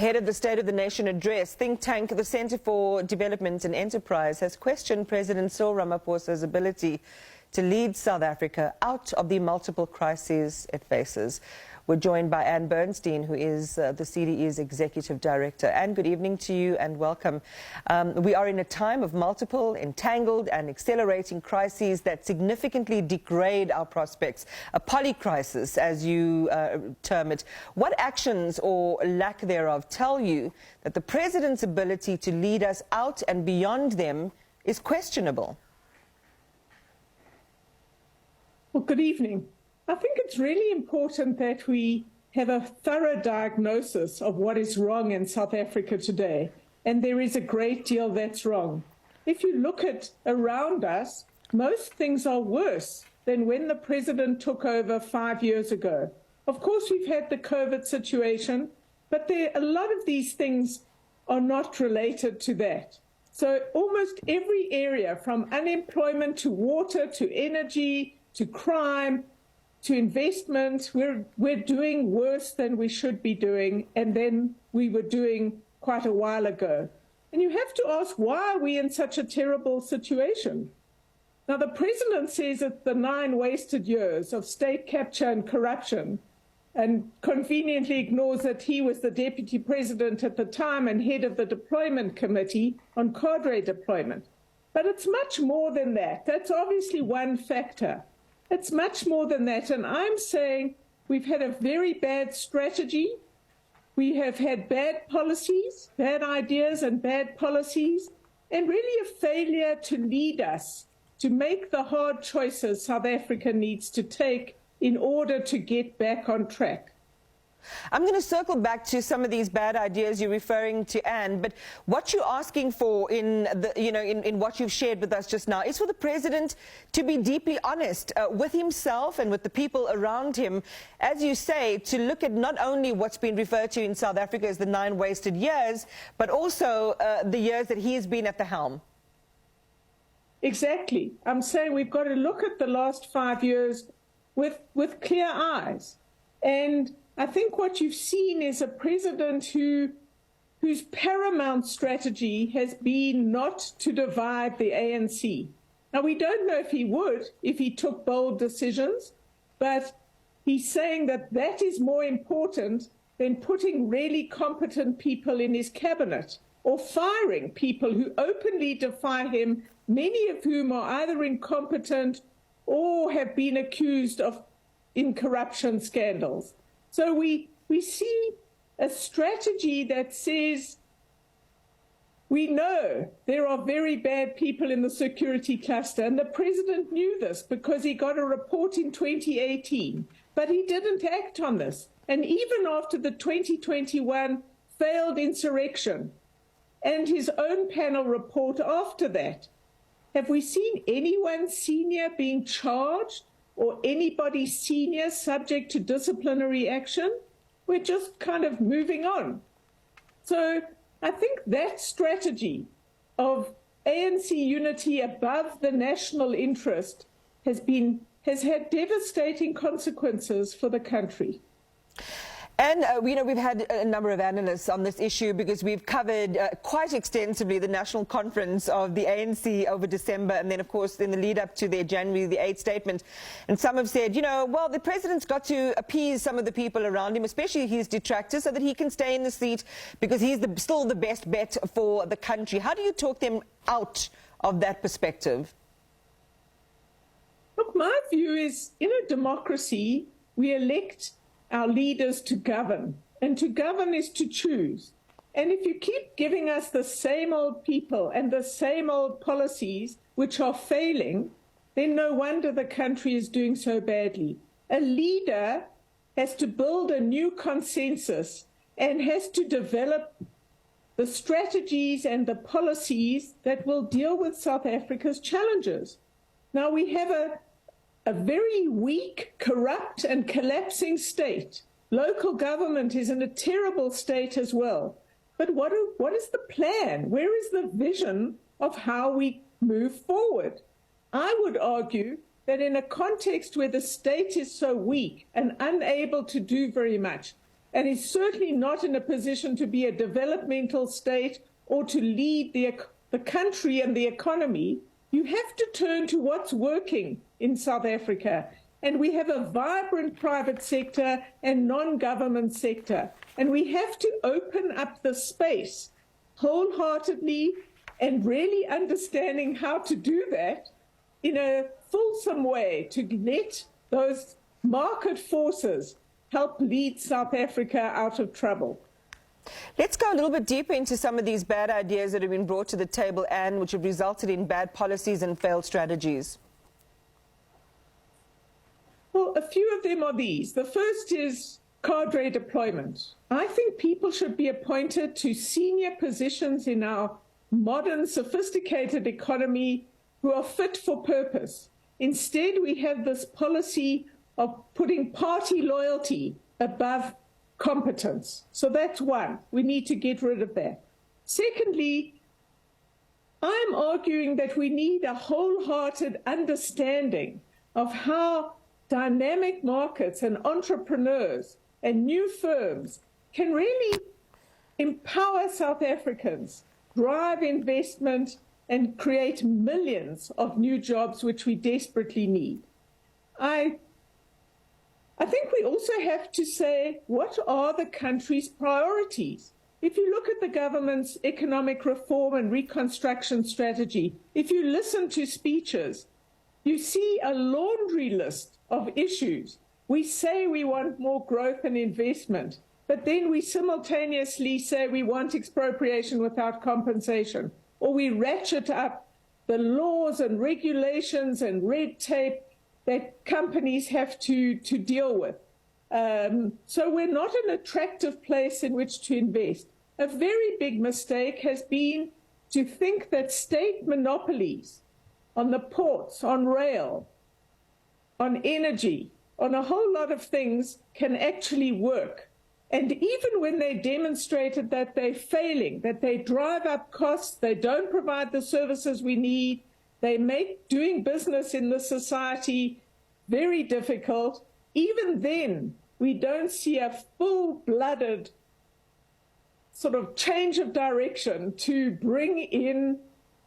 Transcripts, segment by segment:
Ahead of the State of the Nation address, think tank the Centre for Development and Enterprise has questioned President Cyril Ramaphosa's ability to lead South Africa out of the multiple crises it faces. We're joined by Bernstein, who is the CDE's Executive Director. Anne, good evening to you and welcome. We are in a time of multiple, entangled and accelerating crises that significantly degrade our prospects, a polycrisis, as you term it. What actions or lack thereof tell you that the President's ability to lead us out and beyond them is questionable? Well, good evening. I think it's really important that we have a thorough diagnosis of what is wrong in South Africa today. And there is a great deal that's wrong. If you look at around us, most things are worse than when the president took over 5 years ago. Of course, we've had the COVID situation, but a lot of these things are not related to that. So almost every area, from unemployment to water to energy to crime, to investment, we're doing worse than we should be doing, and then we were doing quite a while ago. And you have to ask, why are we in such a terrible situation? Now, the president says it's the 9 wasted years of state capture and corruption, and conveniently ignores that he was the deputy president at the time and head of the deployment committee on cadre deployment. But it's much more than that. That's obviously one factor. It's much more than that, and I'm saying we've had a very bad strategy. We have had bad policies, bad ideas and bad policies, and really a failure to lead us, to make the hard choices South Africa needs to take in order to get back on track. I'm going to circle back to some of these bad ideas you're referring to, Anne, but what you're asking for in what you've shared with us just now is for the president to be deeply honest with himself and with the people around him, as you say, to look at not only what's been referred to in South Africa as the 9 wasted years, but also the years that he has been at the helm. Exactly. I'm saying we've got to look at the last 5 years with clear eyes. And I think what you've seen is a president whose paramount strategy has been not to divide the ANC. Now, we don't know if he would, if he took bold decisions, but he's saying that that is more important than putting really competent people in his cabinet or firing people who openly defy him, many of whom are either incompetent or have been accused of in corruption scandals. So we see a strategy that says we know there are very bad people in the security cluster, and the president knew this because he got a report in 2018, but he didn't act on this. And even after the 2021 failed insurrection and his own panel report after that, have we seen anyone senior being charged or anybody senior subject to disciplinary action? We're just kind of moving on. So I think that strategy of ANC unity above the national interest has had devastating consequences for the country. And, we've had a number of analysts on this issue because we've covered quite extensively the national conference of the ANC over December and then, of course, in the lead up to their January the 8th statement. And some have said, well, the president's got to appease some of the people around him, especially his detractors, so that he can stay in the seat because he's still the best bet for the country. How do you talk them out of that perspective? Look, my view is, in a democracy, we elect our leaders to govern, and to govern is to choose. And if you keep giving us the same old people and the same old policies which are failing, then no wonder the country is doing so badly. A leader has to build a new consensus and has to develop the strategies and the policies that will deal with South Africa's challenges. Now, we have a very weak, corrupt and collapsing state. Local government is in a terrible state as well. But what is the plan? Where is the vision of how we move forward? I would argue that in a context where the state is so weak and unable to do very much, and is certainly not in a position to be a developmental state or to lead the country and the economy, you have to turn to what's working in South Africa. And we have a vibrant private sector and non-government sector. And we have to open up the space wholeheartedly and really understanding how to do that in a fulsome way to let those market forces help lead South Africa out of trouble. Let's go a little bit deeper into some of these bad ideas that have been brought to the table, Anne, which have resulted in bad policies and failed strategies. Well, a few of them are these. The first is cadre deployment. I think people should be appointed to senior positions in our modern, sophisticated economy who are fit for purpose. Instead, we have this policy of putting party loyalty above competence. So that's one. We need to get rid of that. Secondly, I'm arguing that we need a wholehearted understanding of how dynamic markets and entrepreneurs and new firms can really empower South Africans, drive investment, and create millions of new jobs, which we desperately need. I think we also have to say, what are the country's priorities? If you look at the government's economic reform and reconstruction strategy, if you listen to speeches, you see a laundry list of issues. We say we want more growth and investment, but then we simultaneously say we want expropriation without compensation, or we ratchet up the laws and regulations and red tape that companies have to deal with. So we're not an attractive place in which to invest. A very big mistake has been to think that state monopolies on the ports, on rail, on energy, on a whole lot of things can actually work. And even when they demonstrated that they're failing, that they drive up costs, they don't provide the services we need, they make doing business in this society very difficult, even then we don't see a full-blooded sort of change of direction to bring in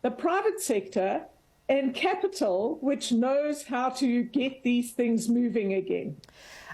the private sector and capital, which knows how to get these things moving again.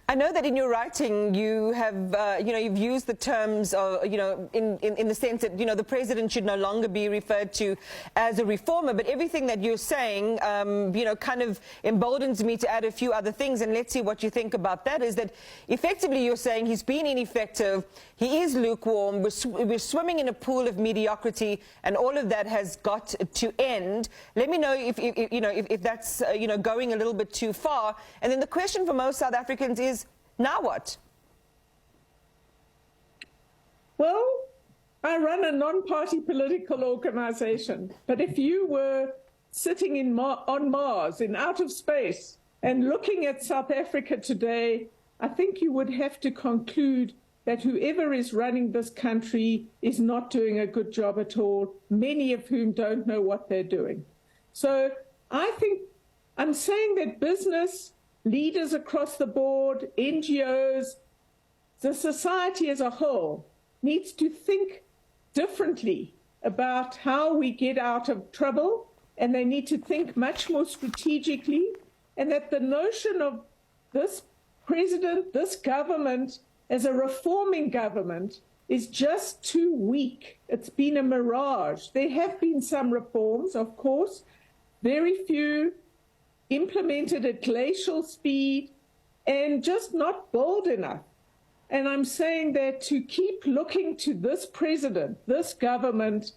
I know that in your writing you have, you've used the terms of, in the sense that, the president should no longer be referred to as a reformer, but everything that you're saying, kind of emboldens me to add a few other things, and let's see what you think about that, is that effectively you're saying he's been ineffective, he is lukewarm, we're swimming in a pool of mediocrity, and all of that has got to end. Let me know if that's, going a little bit too far. And then the question for most South Africans is, now what? Well, I run a non-party political organization, but if you were sitting on Mars, in outer space, and looking at South Africa today, I think you would have to conclude that whoever is running this country is not doing a good job at all, many of whom don't know what they're doing. So I think I'm saying that business, leaders across the board, NGOs, the society as a whole needs to think differently about how we get out of trouble, and they need to think much more strategically, and that the notion of this president, this government, as a reforming government is just too weak. It's been a mirage. There have been some reforms, of course, very few, implemented at glacial speed, and just not bold enough. And I'm saying that to keep looking to this president, this government,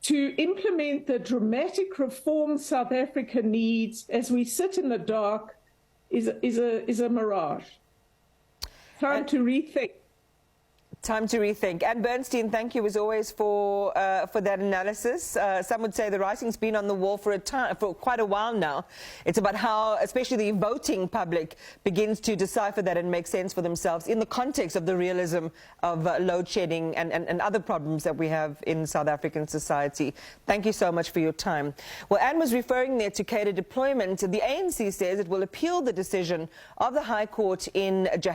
to implement the dramatic reform South Africa needs as we sit in the dark is a mirage. Time to rethink. Time to rethink. And Bernstein, thank you as always for that analysis. Some would say the writing's been on the wall for quite a while now. It's about how, especially the voting public, begins to decipher that and make sense for themselves in the context of the realism of load shedding and other problems that we have in South African society. Thank you so much for your time. Well, Anne was referring there to cadre deployment. The ANC says it will appeal the decision of the High Court in